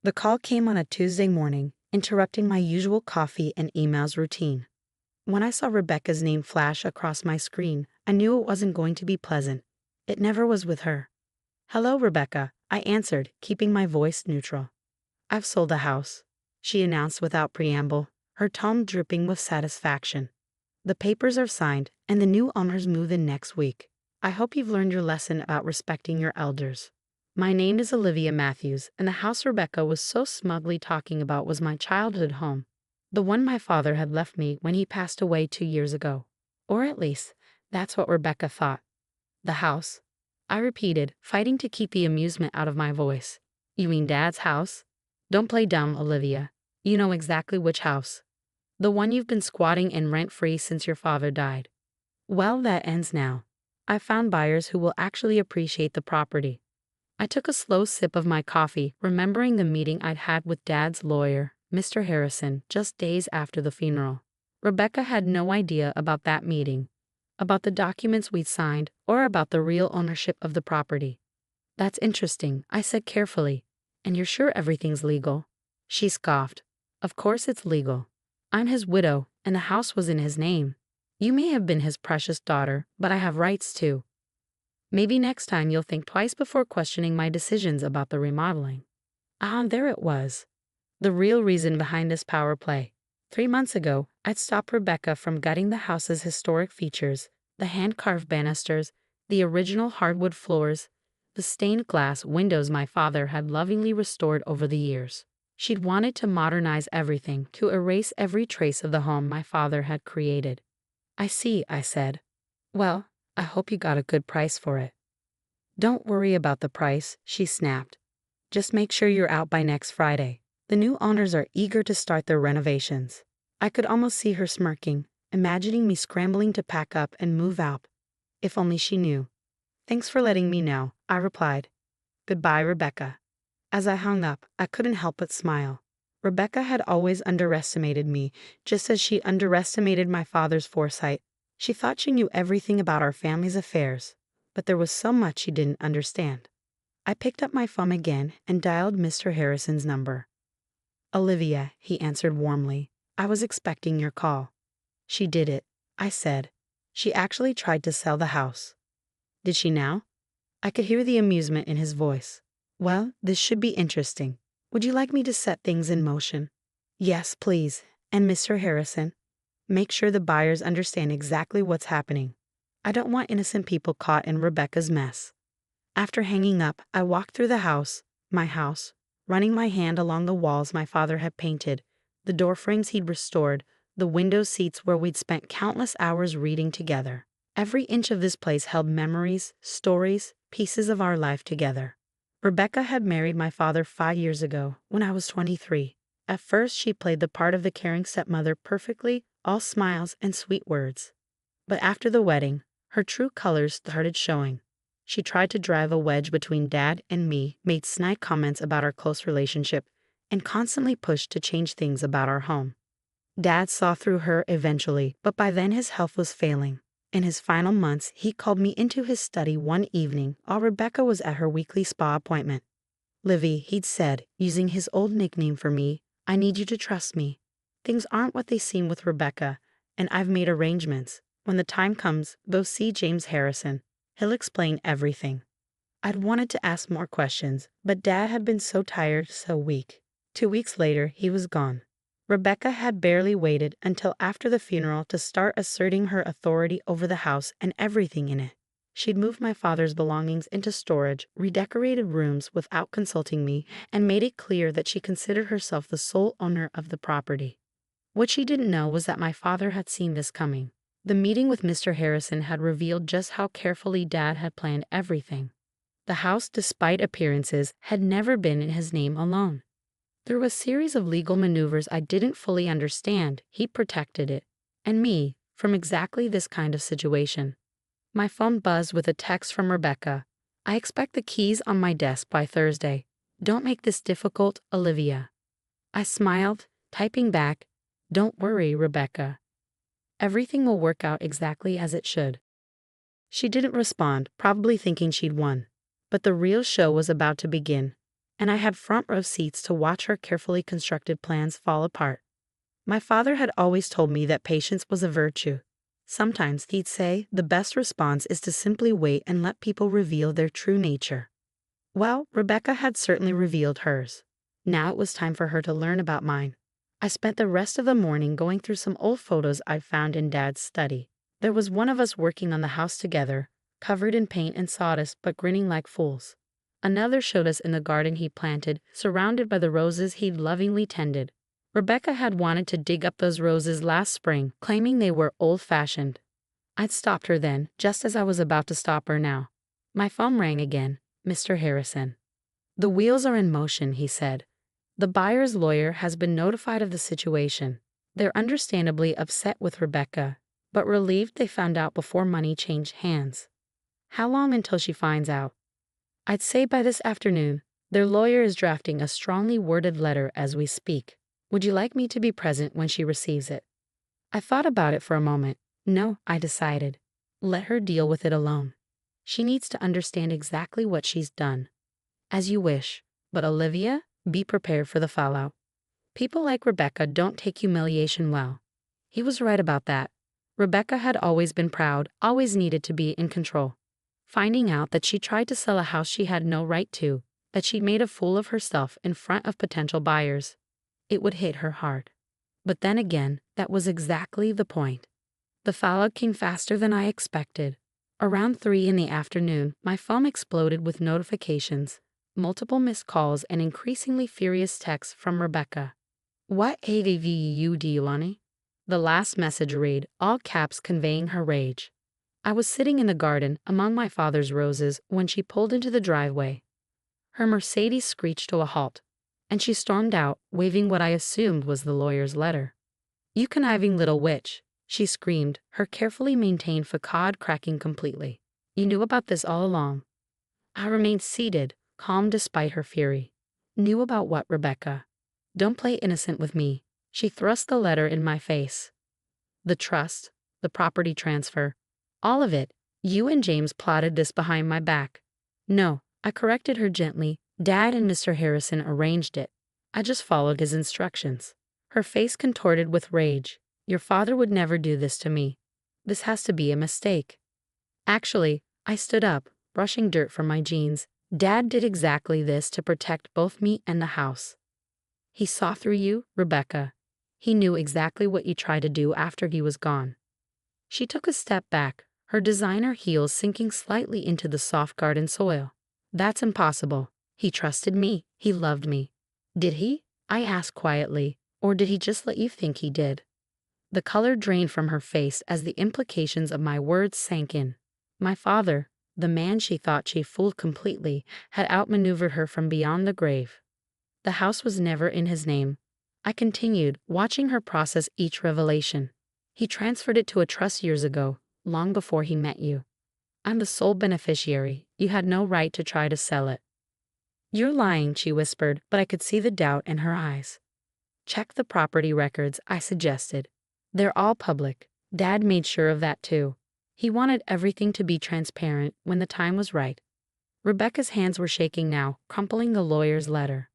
The call came on a Tuesday morning, interrupting my usual coffee and emails routine. When I saw Rebecca's name flash across my screen, I knew it wasn't going to be pleasant. It never was with her. "Hello, Rebecca," I answered, keeping my voice neutral. "I've sold the house," she announced without preamble, her tone dripping with satisfaction. "The papers are signed, and the new owners move in next week. I hope you've learned your lesson about respecting your elders." My name is Olivia Matthews, and the house Rebecca was so smugly talking about was my childhood home. The one my father had left me when he passed away 2 years ago. Or at least, that's what Rebecca thought. "The house?" I repeated, fighting to keep the amusement out of my voice. "You mean Dad's house?" "Don't play dumb, Olivia. You know exactly which house. The one you've been squatting in rent-free since your father died." "Well, that ends now. I found buyers who will actually appreciate the property." I took a slow sip of my coffee, remembering the meeting I'd had with Dad's lawyer, Mr. Harrison, just days after the funeral. Rebecca had no idea about that meeting, about the documents we'd signed, or about the real ownership of the property. "That's interesting," I said carefully. "And you're sure everything's legal?" She scoffed. "Of course it's legal. I'm his widow, and the house was in his name. You may have been his precious daughter, but I have rights too. Maybe next time you'll think twice before questioning my decisions about the remodeling." There it was. The real reason behind this power play. 3 months ago, I'd stopped Rebecca from gutting the house's historic features: the hand-carved banisters, the original hardwood floors, the stained glass windows my father had lovingly restored over the years. She'd wanted to modernize everything, to erase every trace of the home my father had created. "I see," I said. "Well, I hope you got a good price for it." "Don't worry about the price," she snapped. "Just make sure you're out by next Friday. The new owners are eager to start their renovations." I could almost see her smirking, imagining me scrambling to pack up and move out. If only she knew. "Thanks for letting me know," I replied. "Goodbye, Rebecca." As I hung up, I couldn't help but smile. Rebecca had always underestimated me, just as she underestimated my father's foresight. She thought she knew everything about our family's affairs, but there was so much she didn't understand. I picked up my phone again and dialed Mr. Harrison's number. "Olivia," he answered warmly. "I was expecting your call." "She did it," I said. "She actually tried to sell the house." "Did she now?" I could hear the amusement in his voice. "Well, this should be interesting. Would you like me to set things in motion?" "Yes, please. And Mr. Harrison, make sure the buyers understand exactly what's happening. I don't want innocent people caught in Rebecca's mess." After hanging up, I walked through the house, my house, running my hand along the walls my father had painted, the door frames he'd restored, the window seats where we'd spent countless hours reading together. Every inch of this place held memories, stories, pieces of our life together. Rebecca had married my father 5 years ago, when I was 23. At first, she played the part of the caring stepmother perfectly, all smiles and sweet words. But after the wedding, her true colors started showing. She tried to drive a wedge between Dad and me, made snide comments about our close relationship, and constantly pushed to change things about our home. Dad saw through her eventually, but by then his health was failing. In his final months, he called me into his study one evening while Rebecca was at her weekly spa appointment. "Livy," he'd said, using his old nickname for me, "I need you to trust me. Things aren't what they seem with Rebecca, and I've made arrangements. When the time comes, go see James Harrison. He'll explain everything." I'd wanted to ask more questions, but Dad had been so tired, so weak. 2 weeks later, he was gone. Rebecca had barely waited until after the funeral to start asserting her authority over the house and everything in it. She'd moved my father's belongings into storage, redecorated rooms without consulting me, and made it clear that she considered herself the sole owner of the property. What she didn't know was that my father had seen this coming. The meeting with Mr. Harrison had revealed just how carefully Dad had planned everything. The house, despite appearances, had never been in his name alone. Through a series of legal maneuvers I didn't fully understand, he protected it, and me, from exactly this kind of situation. My phone buzzed with a text from Rebecca. "I expect the keys on my desk by Thursday. Don't make this difficult, Olivia." I smiled, typing back, "Don't worry, Rebecca. Everything will work out exactly as it should." She didn't respond, probably thinking she'd won. But the real show was about to begin. and I had front row seats to watch her carefully constructed plans fall apart. My father had always told me that patience was a virtue. Sometimes he'd say the best response is to simply wait and let people reveal their true nature. Well, Rebecca had certainly revealed hers. Now it was time for her to learn about mine. I spent the rest of the morning going through some old photos I'd found in Dad's study. There was one of us working on the house together, covered in paint and sawdust but grinning like fools. Another showed us in the garden he planted, surrounded by the roses he'd lovingly tended. Rebecca had wanted to dig up those roses last spring, claiming they were old-fashioned. I'd stopped her then, just as I was about to stop her now. My phone rang again. Mr. Harrison. "The wheels are in motion," he said. "The buyer's lawyer has been notified of the situation. They're understandably upset with Rebecca, but relieved they found out before money changed hands." "How long until she finds out?" "I'd say by this afternoon. Their lawyer is drafting a strongly worded letter as we speak. Would you like me to be present when she receives it?" I thought about it for a moment. No, I decided. Let her deal with it alone. She needs to understand exactly what she's done. As you wish, but Olivia, be prepared for the fallout. People like Rebecca don't take humiliation well. He was right about that. Rebecca had always been proud, always needed to be in control. Finding out that she tried to sell a house she had no right to, that she'd made a fool of herself in front of potential buyers, it would hit her hard. But then again, that was exactly the point. The fallout came faster than I expected. Around 3 in the afternoon, my phone exploded with notifications, multiple missed calls, and increasingly furious texts from Rebecca. "What AVU do you want?" The last message read, all caps conveying her rage. I was sitting in the garden among my father's roses when she pulled into the driveway. Her Mercedes screeched to a halt, and she stormed out, waving what I assumed was the lawyer's letter. "You conniving little witch," she screamed, her carefully maintained facade cracking completely. "You knew about this all along." I remained seated, calm despite her fury. Knew about what, Rebecca? Don't play innocent with me. She thrust the letter in my face. "The trust, the property transfer, all of it. You and James plotted this behind my back." "No," I corrected her gently. "Dad and Mr. Harrison arranged it. I just followed his instructions." Her face contorted with rage. "Your father would never do this to me. This has to be a mistake." Actually, I stood up, brushing dirt from my jeans. "Dad did exactly this to protect both me and the house. He saw through you, Rebecca. He knew exactly what you tried to do after he was gone." She took a step back, her designer heels sinking slightly into the soft garden soil. "That's impossible. He trusted me. He loved me." "Did he?" I asked quietly. "Or did he just let you think he did?" The color drained from her face as the implications of my words sank in. My father, the man she thought she fooled completely, had outmaneuvered her from beyond the grave. The house was never in his name. I continued, watching her process each revelation. "He transferred it to a trust years ago, long before he met you. I'm the sole beneficiary. You had no right to try to sell it." "You're lying," she whispered, but I could see the doubt in her eyes. "Check the property records," I suggested. "They're all public. Dad made sure of that too. He wanted everything to be transparent when the time was right." Rebecca's hands were shaking now, crumpling the lawyer's letter.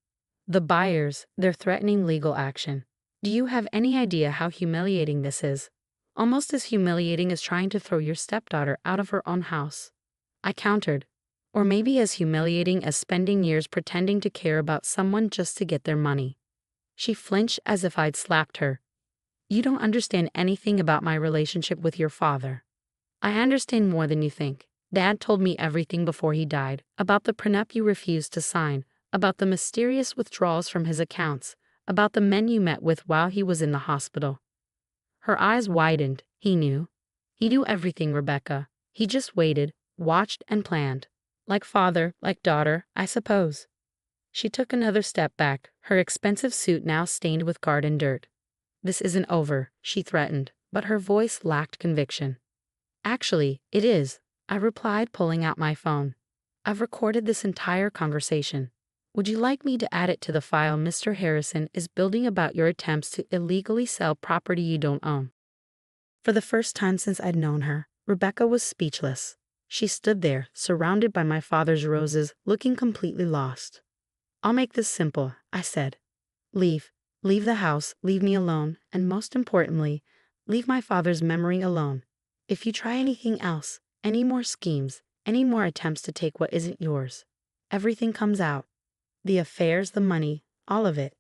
"The buyers, they're threatening legal action. Do you have any idea how humiliating this is? Almost as humiliating as trying to throw your stepdaughter out of her own house." I countered. "Or maybe as humiliating as spending years pretending to care about someone just to get their money." She flinched as if I'd slapped her. "You don't understand anything about my relationship with your father." "I understand more than you think. Dad told me everything before he died, about the prenup you refused to sign, about the mysterious withdrawals from his accounts, about the men you met with while he was in the hospital." Her eyes widened. "He knew. He knew everything, Rebecca. He just waited, watched, and planned. Like father, like daughter, I suppose." She took another step back, her expensive suit now stained with garden dirt. "This isn't over," she threatened, but her voice lacked conviction. "Actually, it is," I replied, pulling out my phone. "I've recorded this entire conversation. Would you like me to add it to the file Mr. Harrison is building about your attempts to illegally sell property you don't own?" For the first time since I'd known her, Rebecca was speechless. She stood there, surrounded by my father's roses, looking completely lost. I'll make this simple, I said. Leave. Leave the house, leave me alone, and most importantly, leave my father's memory alone. If you try anything else, any more schemes, any more attempts to take what isn't yours, everything comes out. The affairs, the money, all of it.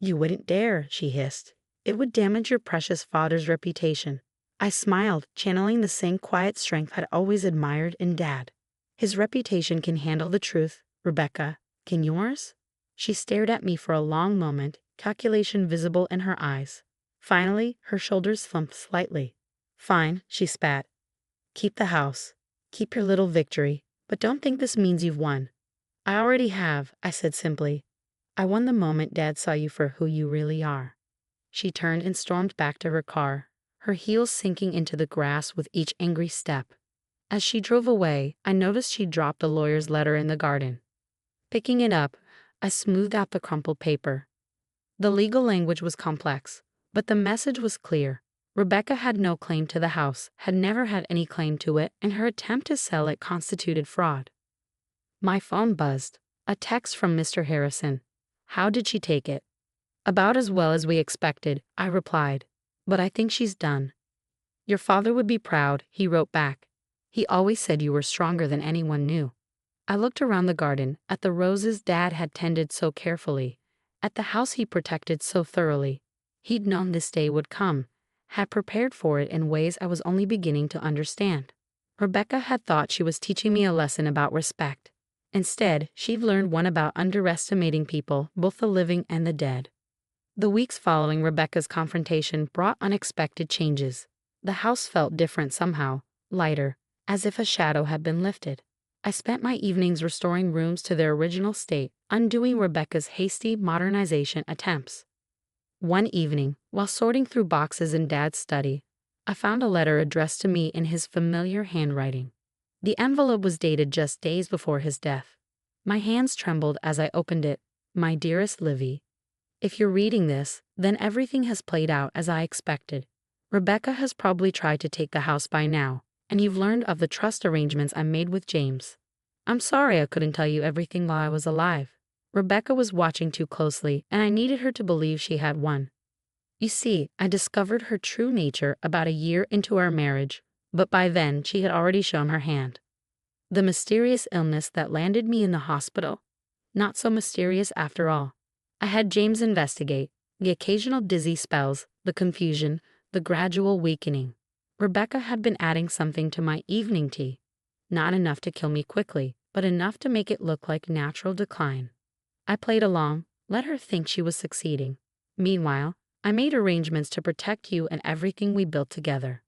You wouldn't dare, she hissed. It would damage your precious father's reputation. I smiled, channeling the same quiet strength I'd always admired in Dad. His reputation can handle the truth, Rebecca. Can yours? She stared at me for a long moment, calculation visible in her eyes. Finally, her shoulders slumped slightly. Fine, she spat. Keep the house. Keep your little victory, but don't think this means you've won. I already have, I said simply. I won the moment Dad saw you for who you really are. She turned and stormed back to her car, her heels sinking into the grass with each angry step. As she drove away, I noticed she dropped the lawyer's letter in the garden. Picking it up, I smoothed out the crumpled paper. The legal language was complex, but the message was clear. Rebecca had no claim to the house, had never had any claim to it, and her attempt to sell it constituted fraud. My phone buzzed. A text from Mr. Harrison. How did she take it? About as well as we expected, I replied. But I think she's done. Your father would be proud, he wrote back. He always said you were stronger than anyone knew. I looked around the garden, at the roses Dad had tended so carefully, at the house he protected so thoroughly. He'd known this day would come, had prepared for it in ways I was only beginning to understand. Rebecca had thought she was teaching me a lesson about respect. Instead, she'd learned one about underestimating people, both the living and the dead. The weeks following Rebecca's confrontation brought unexpected changes. The house felt different somehow, lighter, as if a shadow had been lifted. I spent my evenings restoring rooms to their original state, undoing Rebecca's hasty modernization attempts. One evening, while sorting through boxes in Dad's study, I found a letter addressed to me in his familiar handwriting. The envelope was dated just days before his death. My hands trembled as I opened it. My dearest Livy, if you're reading this, then everything has played out as I expected. Rebecca has probably tried to take the house by now, and you've learned of the trust arrangements I made with James. I'm sorry I couldn't tell you everything while I was alive. Rebecca was watching too closely, and I needed her to believe she had won. You see, I discovered her true nature about a year into our marriage, but by then she had already shown her hand. The mysterious illness that landed me in the hospital? Not so mysterious after all. I had James investigate the occasional dizzy spells, the confusion, the gradual weakening. Rebecca had been adding something to my evening tea. Not enough to kill me quickly, but enough to make it look like natural decline. I played along, let her think she was succeeding. Meanwhile, I made arrangements to protect you and everything we built together.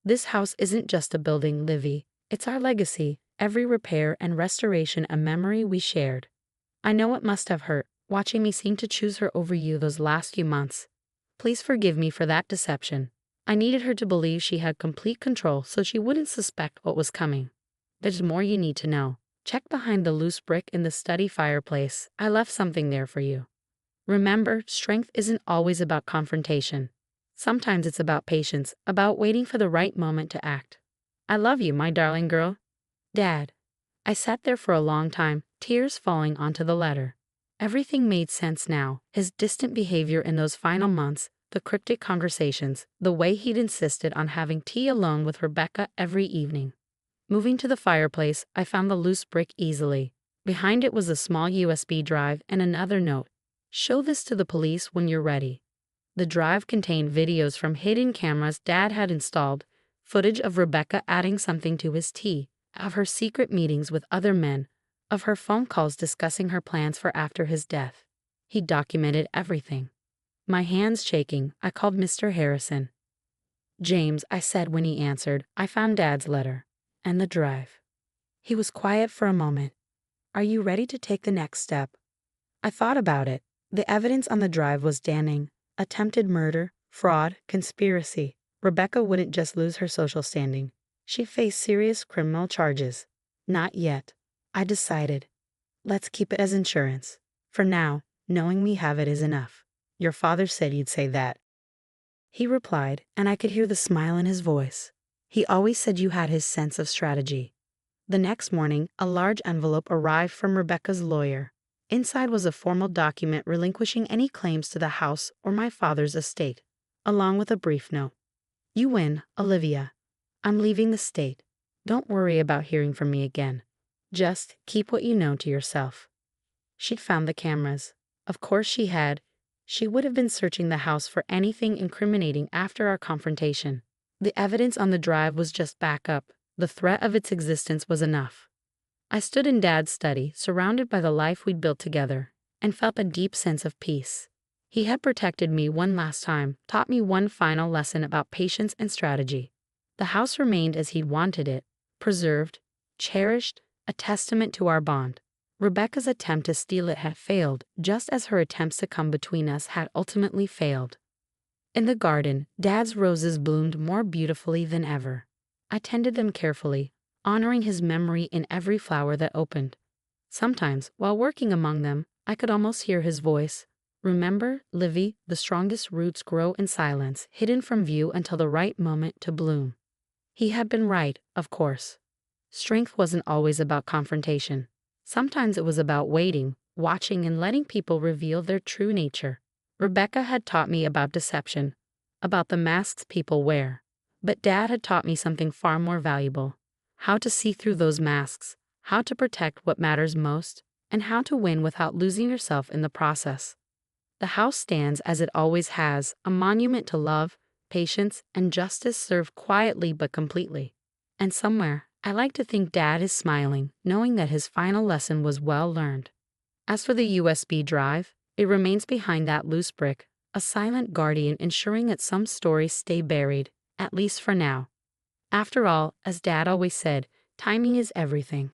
This house isn't just a building, Livy. It's our legacy, every repair and restoration a memory we shared. I know it must have hurt, watching me seem to choose her over you those last few months. Please forgive me for that deception. I needed her to believe she had complete control so she wouldn't suspect what was coming. There's more you need to know. Check behind the loose brick in the study fireplace. I left something there for you. Remember, strength isn't always about confrontation. Sometimes it's about patience, about waiting for the right moment to act. I love you, my darling girl. Dad. I sat there for a long time, tears falling onto the letter. Everything made sense now, his distant behavior in those final months, the cryptic conversations, the way he'd insisted on having tea alone with Rebecca every evening. Moving to the fireplace, I found the loose brick easily. Behind it was a small USB drive and another note. Show this to the police when you're ready. The drive contained videos from hidden cameras Dad had installed, footage of Rebecca adding something to his tea, of her secret meetings with other men, of her phone calls discussing her plans for after his death. He documented everything. My hands shaking, I called Mr. Harrison. James, I said when he answered, I found Dad's letter. And the drive. He was quiet for a moment. Are you ready to take the next step? I thought about it. The evidence on the drive was damning. Attempted murder, fraud, conspiracy. Rebecca wouldn't just lose her social standing. She faced serious criminal charges. Not yet. I decided. Let's keep it as insurance. For now, knowing we have it is enough. Your father said you'd say that. He replied, and I could hear the smile in his voice. He always said you had his sense of strategy. The next morning, a large envelope arrived from Rebecca's lawyer. Inside was a formal document relinquishing any claims to the house or my father's estate, along with a brief note. You win, Olivia. I'm leaving the state. Don't worry about hearing from me again. Just keep what you know to yourself. She'd found the cameras. Of course she had. She would have been searching the house for anything incriminating after our confrontation. The evidence on the drive was just backup. The threat of its existence was enough. I stood in Dad's study, surrounded by the life we'd built together, and felt a deep sense of peace. He had protected me one last time, taught me one final lesson about patience and strategy. The house remained as he'd wanted it, preserved, cherished, a testament to our bond. Rebecca's attempt to steal it had failed, just as her attempts to come between us had ultimately failed. In the garden, Dad's roses bloomed more beautifully than ever. I tended them carefully, honoring his memory in every flower that opened. Sometimes, while working among them, I could almost hear his voice. Remember, Livy, the strongest roots grow in silence, hidden from view until the right moment to bloom. He had been right, of course. Strength wasn't always about confrontation. Sometimes it was about waiting, watching, and letting people reveal their true nature. Rebecca had taught me about deception, about the masks people wear. But Dad had taught me something far more valuable: how to see through those masks, how to protect what matters most, and how to win without losing yourself in the process. The house stands, as it always has, a monument to love, patience, and justice served quietly but completely. And somewhere, I like to think Dad is smiling, knowing that his final lesson was well learned. As for the USB drive, it remains behind that loose brick, a silent guardian ensuring that some stories stay buried, at least for now. After all, as Dad always said, timing is everything.